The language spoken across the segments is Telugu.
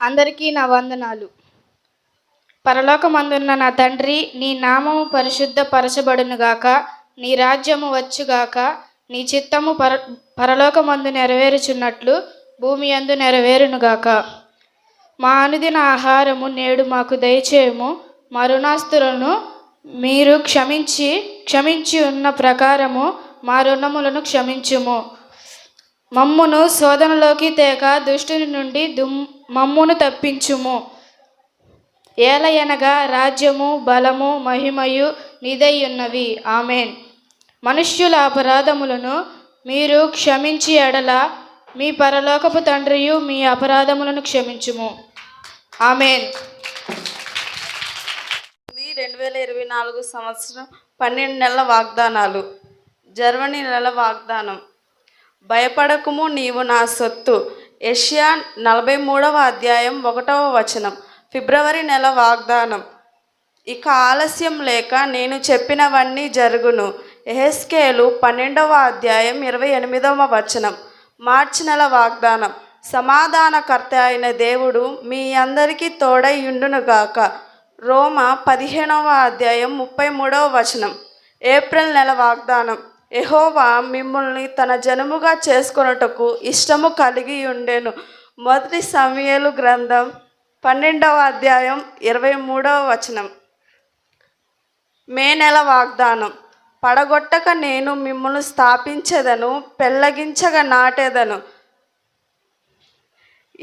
అందరికీ నా వందనాలు. పరలోకమందున్న నా తండ్రి, నీ నామము పరిశుద్ధపరచబడునుగాక, నీ రాజ్యము వచ్చుగాక, నీ చిత్తము పరలోకమందు నెరవేరుచున్నట్లు భూమి యందు నెరవేరునుగాక. మా అనుదిన ఆహారము నేడు మాకు దయచేయము. మా రుణాస్తులను మీరు క్షమించి ఉన్న ప్రకారము మా రుణములను క్షమించుము. మమ్మును శోధనలోకి తేక దుష్టుని నుండి మమ్మును తప్పించుము. ఏలయనగా రాజ్యము, బలము, మహిమయు నీదైయున్నవి. ఆమెన్. మనుష్యుల అపరాధములను మీరు క్షమించి ఎడల మీ పరలోకపు తండ్రియు మీ అపరాధములను క్షమించుము. ఆమెన్. 2024 సంవత్సరం 12 నెలల వాగ్దానాలు. జర్మనీ నెల వాగ్దానం. భయపడకుము, నీవు నా సొత్తు. యెషయా 43వ అధ్యాయం 1వ వచనం. ఫిబ్రవరి నెల వాగ్దానం. ఇక ఆలస్యం లేక నేను చెప్పినవన్నీ జరుగును. యెహెజ్కేలు 12వ అధ్యాయం 28వ వచనం. మార్చి నెల వాగ్దానం. సమాధానకర్త అయిన దేవుడు మీ అందరికీ తోడై యుండునుగాక. రోమ 15వ అధ్యాయం 33వ వచనం. ఏప్రిల్ నెల వాగ్దానం. యెహోవా మిమ్మల్ని తన జనముగా చేసుకొనుటకు ఇష్టము కలిగి ఉండెను. మొదటి సమూయేలు గ్రంథం 12వ అధ్యాయం 23వ వచనం. మే నెల వాగ్దానం. పడగొట్టక నేను మిమ్మల్ని స్థాపించెదను, పెళ్ళగించగా నాటెదను.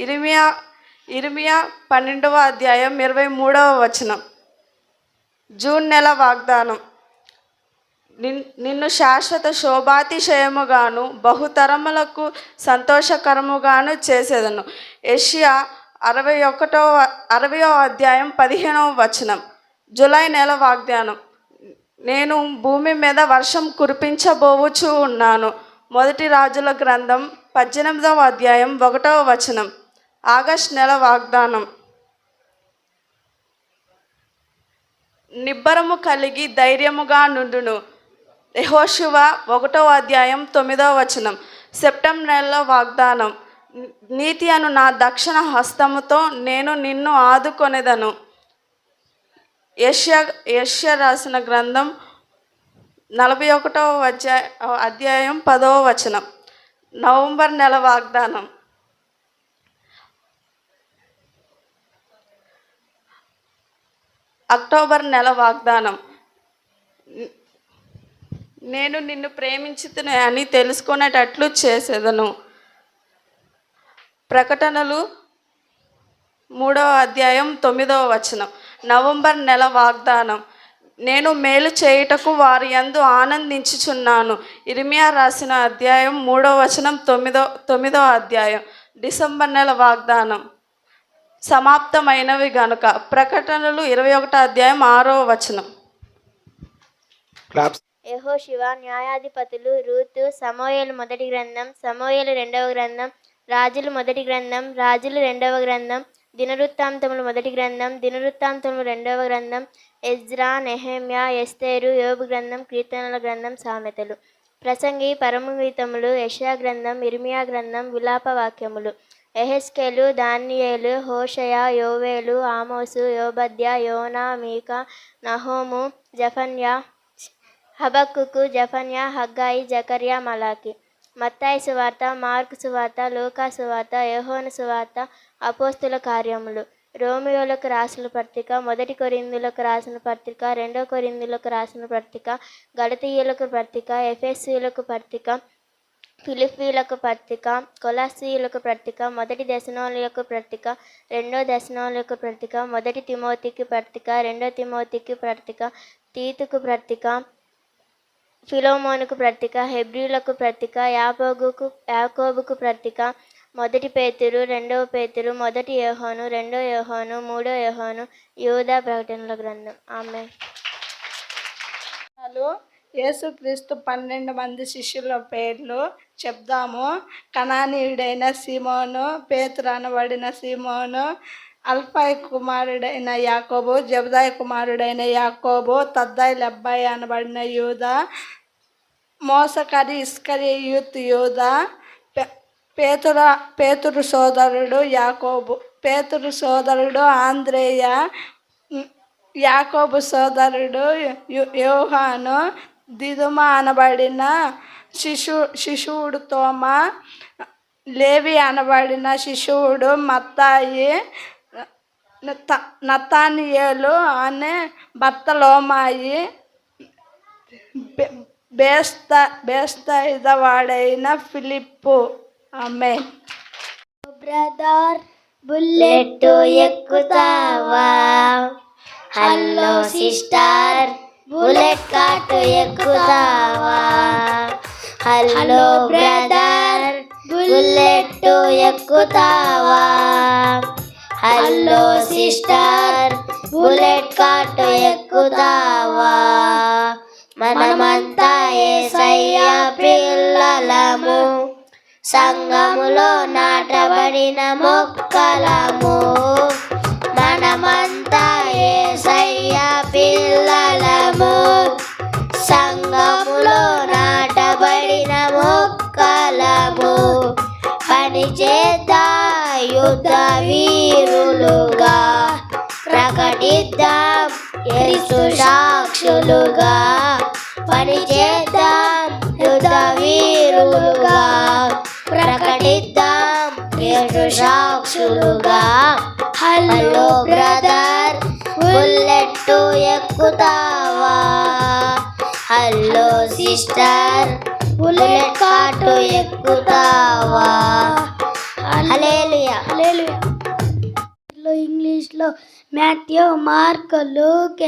ఇర్మియా 12వ అధ్యాయం 23వ వచనం. జూన్ నెల వాగ్దానం. నిన్ను శాశ్వత శోభాతిశయముగాను బహుతరములకు సంతోషకరముగాను చేసేదను. యెషయా 60వ అధ్యాయం 15వ వచనం. జూలై నెల వాగ్దానం. నేను భూమి మీద వర్షం కురిపించబోవచ్చు ఉన్నాను. మొదటి రాజుల గ్రంథం 18వ అధ్యాయం 1వ వచనం. ఆగస్ట్ నెల వాగ్దానం. నిబ్బరము కలిగి ధైర్యముగా నుండును. యెహోషువ 1వ అధ్యాయం 9వ వచనం. సెప్టెంబర్ నెలలో వాగ్దానం. నీతి అను నా దక్షిణ హస్తముతో నేను నిన్ను ఆదుకొనేదను. యెషయా రాసిన గ్రంథం 41వ అధ్యాయం 10వ వచనం. నవంబర్ నెల వాగ్దానం. అక్టోబర్ నెల వాగ్దానం. నేను నిన్ను ప్రేమించుతున్నా అని తెలుసుకునేటట్లు చేసేదను. ప్రకటనలు 3వ అధ్యాయం 9వ వచనం. నవంబర్ నెల వాగ్దానం. నేను మేలు చేయుటకు వారి యందు ఆనందించుచున్నాను. ఇర్మియా రాసిన అధ్యాయం 3వ వచనం 9వ అధ్యాయం. డిసెంబర్ నెల వాగ్దానం. సమాప్తమైనవి గనుక. ప్రకటనలు 21వ అధ్యాయం 6వ వచనం. యెహోషువ, న్యాయాధిపతులు, రూతు, సమూయేలు మొదటి గ్రంథం, సమూయేలు 2వ గ్రంథం, రాజులు మొదటి గ్రంథం, రాజులు 2వ గ్రంథం, దినవృత్తాంతములు మొదటి గ్రంథం, దినవృత్తాంతములు 2వ గ్రంథం, ఎజ్రా, నెహెమ్యా, ఎస్తేరు, యోబు గ్రంథం, కీర్తనల గ్రంథం, సామెతలు, ప్రసంగి, పరమగీతములు, యెషయా గ్రంథం, ఇర్మియా గ్రంథం, విలాప వాక్యములు, యెహెజ్కేలు, దానియేలు, హోషయ, యోవేలు, ఆమోసు, యోబద్య, యోనా, మీకా, నహోము, జెఫన్యా, హబక్కుకు, జెఫన్యా, హగ్గాయి, జకర్యా, మలాకి. మత్తాయి సువార్త, మార్కు సువార్త, లూకా సువార్త, యోహాను సువార్త, అపోస్తుల కార్యములు, రోమియోలకు రాసిన పత్రిక, మొదటి కొరింథీయులకు రాసిన పత్రిక, 2వ కొరింథీయులకు రాసిన పత్రిక, గలతీయులకు పత్రిక, ఎఫెసీయులకు పత్రిక, ఫిలిప్పీలకు పత్రిక, కొలస్సీయులకు పత్రిక, మొదటి దెసలోనికీయులకు పత్రిక, 2వ దెసలోనికీయులకు పత్రిక, మొదటి తిమోతికి పత్రిక, 2వ తిమోతికి పత్రిక, తీతుకు పత్రిక, ఫిలోమోనుకు పత్రిక, హెబ్రీయులకు పత్రిక, యాకోబుకు పత్రిక, మొదటి పేతురు, 2వ పేతురు, మొదటి యోహాను, 2వ యోహాను, 3వ యోహాను, యూదా ప్రకటనల గ్రంథం. ఆమేన్. యేసుక్రీస్తు 12 మంది శిష్యుల పేర్లు చెప్దాము. కనానీయుడైన సీమోను, పేతురు అనబడిన సీమోను, అల్ఫాయి కుమారుడైన యాకోబు, జబదాయి కుమారుడైన యాకోబు, తద్దాయి లెబ్బాయి అనబడిన యూదా, మోసకరి ఇస్కరియోతు యూదా, పేతురు సోదరుడు యాకోబు. పేతురు సోదరుడు ఆంద్రేయ, యాకోబు సోదరుడు యోహాను, దిదుమ అనబడిన శిశువుడు తోమా, లేవి అనబడిన శిశువుడు మత్తాయి, నతానియేలు అనే బర్తలోమాయి, బేస్తయిద వాడైన ఫిలిప్పు. ఆమేన్. బ్రదర్ బుల్లెట్ ఎక్కుతావా? హలో సిస్టర్ బుల్లెట్ కాటు ఎక్కుతావా? హలో బ్రదర్ బుల్లెట్ ఎక్కుతావా? హలో సిస్టర్ బుల్లెట్ కాటు ఎక్కుతావా? మనమంతా యేసయ్య పిల్లలము, సంఘములో నాటబడిన మొక్కలము. మనమంతా యేసయ్య పిల్లలము, సంఘములో నాటబడిన మొక్కలము. పని చేద్దాం యుద్ధ వీరులుగా, ప్రకటిద్దాం యేసు సాక్షులుగా. పని చేద్దాం యుద్ధ వీరులుగా, ప్రకటిద్దాం యేసు సాక్షులుగా. హలో బ్రదర్ బుల్లెట్ ఎక్కుతావా? హలో సిస్టర్ బుల్లెట్ కాటు ఎక్కుతావా? హల్లెలూయా. ఇంగ్లీష్లో Matthew, Mark, Luke,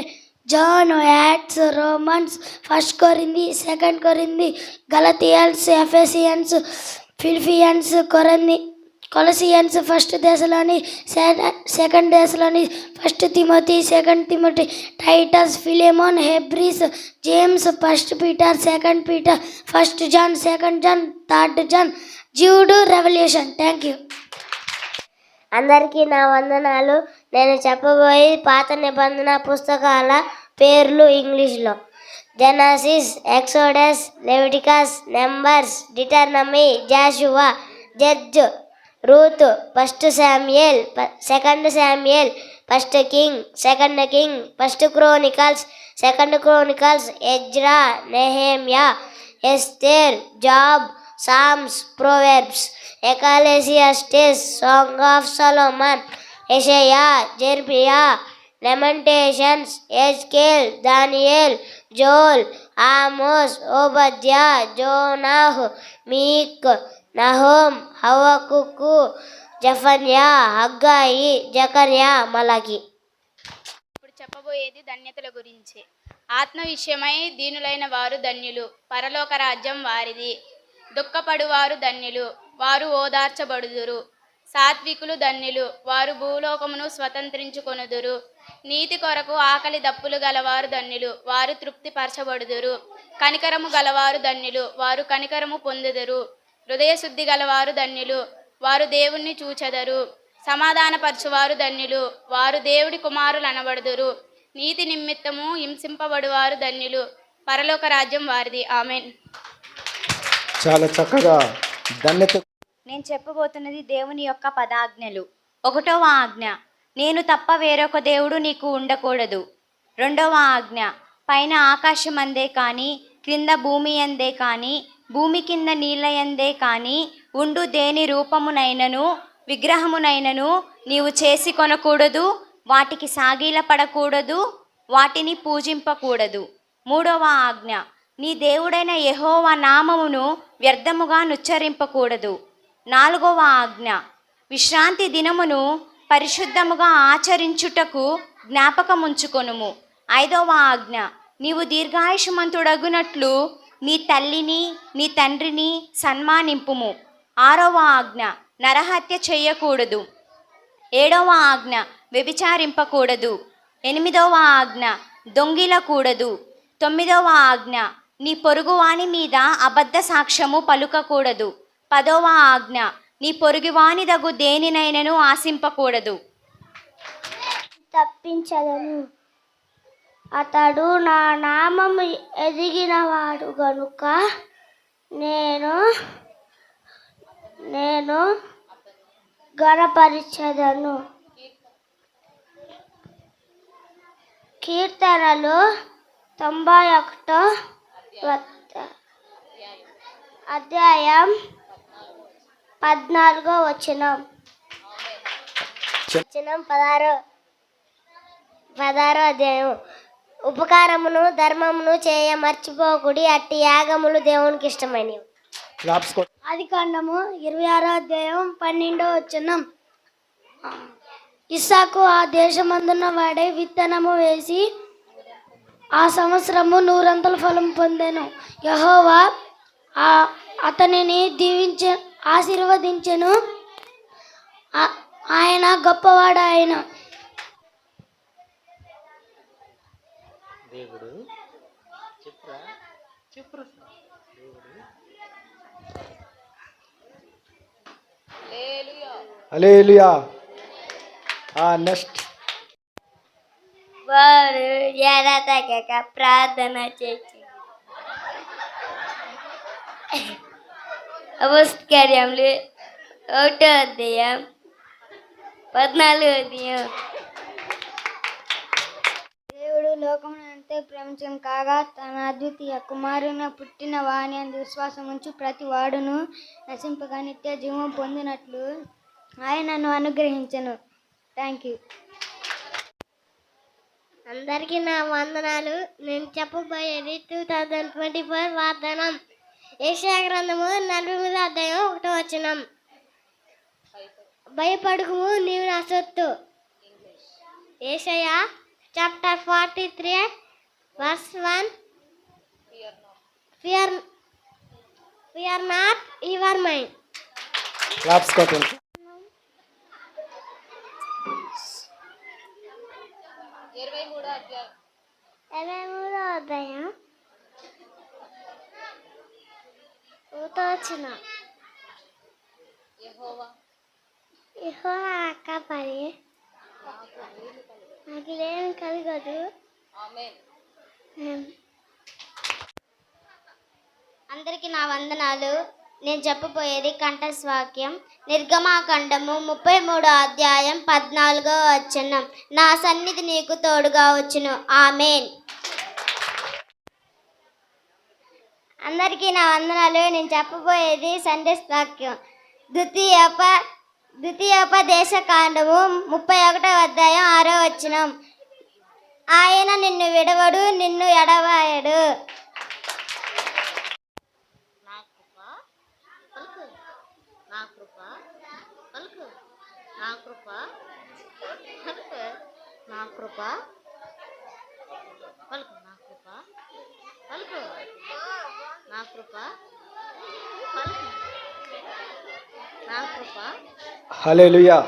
John, Acts, Romans, 1 Corinthians, 2 Corinthians, Galatians, Ephesians, Philippians, Colossians, 1 Thessalonians, 2 Thessalonians, 1 Timothy, 2 Timothy, Titus, Philemon, Hebrews, James, 1 Peter, 2 Peter, 1 John, 2 John, 3 John, Jude, revolution. Thank you. అందరికీ నా వందనాలు. నేను చెప్పబోయే పాత నిబంధన పుస్తకాల పేర్లు ఇంగ్లీష్లో: Genesis, Exodus, Leviticus, Numbers, Deuteronomy, Joshua, Judge, Ruth, 1 Samuel, 2 Samuel, 1 King, 2 King, 1 Chronicles, 2 Chronicles, Ezra, Nehemiah, Esther, Job, Psalms, Proverbs, Ecclesiastes, Song of Solomon, యెషయా, జెరమియా, లెమెంటేషన్స్, ఎజ్కేల్, దానియేల్, జోల్, ఆమోస్, ఓబద్యా, జోనాహ్, మీక్, నహూమ్, హబక్కుకు, జెఫన్యా, హగ్గాయి, జకర్యా, మలాకి. ఇప్పుడు చెప్పబోయేది ధన్యతల గురించి. ఆత్మ విషయమై దీనులైన వారు ధన్యులు, పరలోక రాజ్యం వారిది. దుఃఖపడువారు ధన్యులు, వారు ఓదార్చబడుదురు. సాత్వికులు ధన్యులు, వారు భూలోకమును స్వతంత్రించుకొనుదురు. నీతి కొరకు ఆకలి దప్పులు గలవారు ధన్యులు, వారు తృప్తిపరచబడుదురు. కనికరము గలవారు ధన్యులు, వారు కనికరము పొందుదురు. హృదయశుద్ధి గలవారు ధన్యులు, వారు దేవుణ్ణి చూచెదరు. సమాధానపరచువారు ధన్యులు, వారు దేవుడి కుమారులు అనబడుదురు. నీతి నిమిత్తము హింసింపబడువారు ధన్యులు, పరలోక రాజ్యం వారిది. ఆమేన్. చాలా చక్కగా ధన్యత. నేను చెప్పబోతున్నది దేవుని యొక్క పదాజ్ఞలు. 1వ ఆజ్ఞ, నేను తప్ప వేరొక దేవుడు నీకు ఉండకూడదు. 2వ ఆజ్ఞ, పైన ఆకాశమందే కానీ క్రింద భూమి అందే కానీ భూమి కింద నీళ్ళయందే కానీ ఉండు దేని రూపమునైనను విగ్రహమునైనను నీవు చేసి కొనకూడదు, వాటికి సాగిల పడకూడదు, వాటిని పూజింపకూడదు. 3వ ఆజ్ఞ, నీ దేవుడైన యెహోవా నామమును వ్యర్థముగా నుచ్చరింపకూడదు. 4వ ఆజ్ఞ, విశ్రాంతి దినమును పరిశుద్ధముగా ఆచరించుటకు జ్ఞాపకముంచుకొనుము. 5వ ఆజ్ఞ, నీవు దీర్ఘాయుష్మంతుడగునట్లు నీ తల్లిని నీ తండ్రిని సన్మానింపుము. 6వ ఆజ్ఞ, నరహత్య చెయ్యకూడదు. 7వ ఆజ్ఞ, వ్యభిచారింపకూడదు. 8వ ఆజ్ఞ, దొంగిలకూడదు. 9వ ఆజ్ఞ, నీ పొరుగువాని మీద అబద్ధ సాక్ష్యము పలుకకూడదు. 10వ ఆజ్ఞ, నీ పొరుగువానిదగు దేనినైనను ఆశింపకూడదు. తప్పించదను, అతడు నా నామము ఎదిగినవాడు గనుక నేను గణపరిచెదను. కీర్తనలు 91 అధ్యాయం 14 వచనం. 16 అధ్యాయం. ఉపకారమును ధర్మమును చేయ మర్చిపోకుడి, అట్టి యాగములు దేవునికి ఇష్టమైనవి. ఆది కాండము 26 అధ్యాయం 12 వచనం. ఇస్సాకు ఆ దేశమందున్న వాడే విత్తనము వేసి ఆ సంవత్సరము 100 ఫలం పొందెను. యెహోవా అతనిని ఆశీర్వదించెను. ఆయన గొప్పవాడు. ఆయన హల్లెలూయా. నెక్స్ట్. వారు ఎడతెగక ప్రార్థన చేసి అపొస్తలుల 1 అధ్యాయం 14. దేవుడు లోకమునంతే ప్రేమించను కాగా తన అద్వితీయ కుమారుని పుట్టిన వాని అందు విశ్వాసం ఉంచు ప్రతి వాడును నశింపగా నిత్య జీవం పొందినట్లు ఆయనను అనుగ్రహించను. Thank you. అందరికీ నా వందనాలు. నేను చెప్పబోయేది 2024 వాగ్దానం. యెషయా గ్రంథము 48 అధ్యాయం 1 వచనం. భయపడకుము, నీవు నా సొత్తు. యెషయా chapter 43 verse 1. Fear not, you are mine. Claps కొట్టండి. 23 అధ్యాయం 23 అధ్యాయం 1 వచనం. యెహోవా కాపాడి నాకు లేని కలగదు. అందరికీ నా వందనాలు. నేను చెప్పబోయేది కంఠస్వాక్యం. నిర్గమాకాండము 33 అధ్యాయం 14 వచనం. నా సన్నిధి నీకు తోడుగా వచ్చును. ఆమేన్. అందరికీ నా వందనాలు. నేను చెప్పబోయేది సందేశ వాక్యం. ద్వితీయోపదేశకాండము 31 అధ్యాయం 6 వచనం. ఆయన నిన్ను విడవడు, నిన్ను ఎడబాయడు. హల్లెలూయా.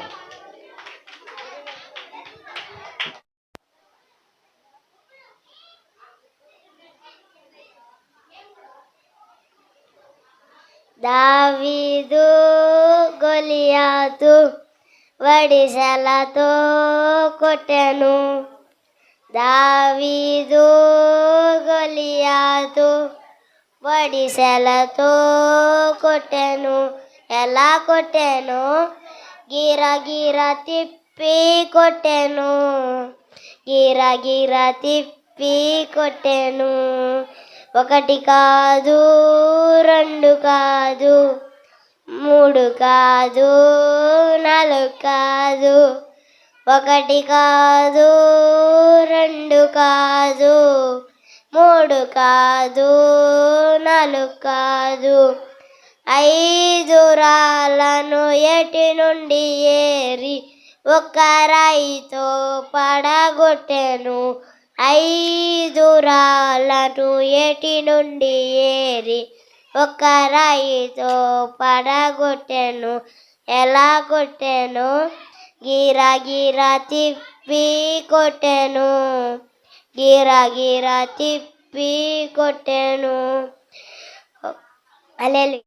దావీదు గొలియాతు వడిసెలతో కొట్టెను. దావీదు గొలియాతు వడిసెలతో కొట్టెను. ఎలా కొట్టెను? గిరగిర తిప్పి కొట్టెను. గిరగిర తిప్పి కొట్టెను. 1 కాదు, 2 కాదు, 3 కాదు, 4 కాదు. 1 కాదు, 2 కాదు, 3 కాదు, 4 కాదు. 5 రాళ్ళను ఎటి నుండి ఏరి ఒక రాయితో పడగొట్టెను. 5 రాళ్ళను ఎటి నుండి ఏరి ఒక రాయితో పడగొట్టెను. ఎలా కొట్టెను? గిరగిర తిప్పి కొట్టెను. గిరగిర తిప్పి కొట్టెను. హల్లెలూయా.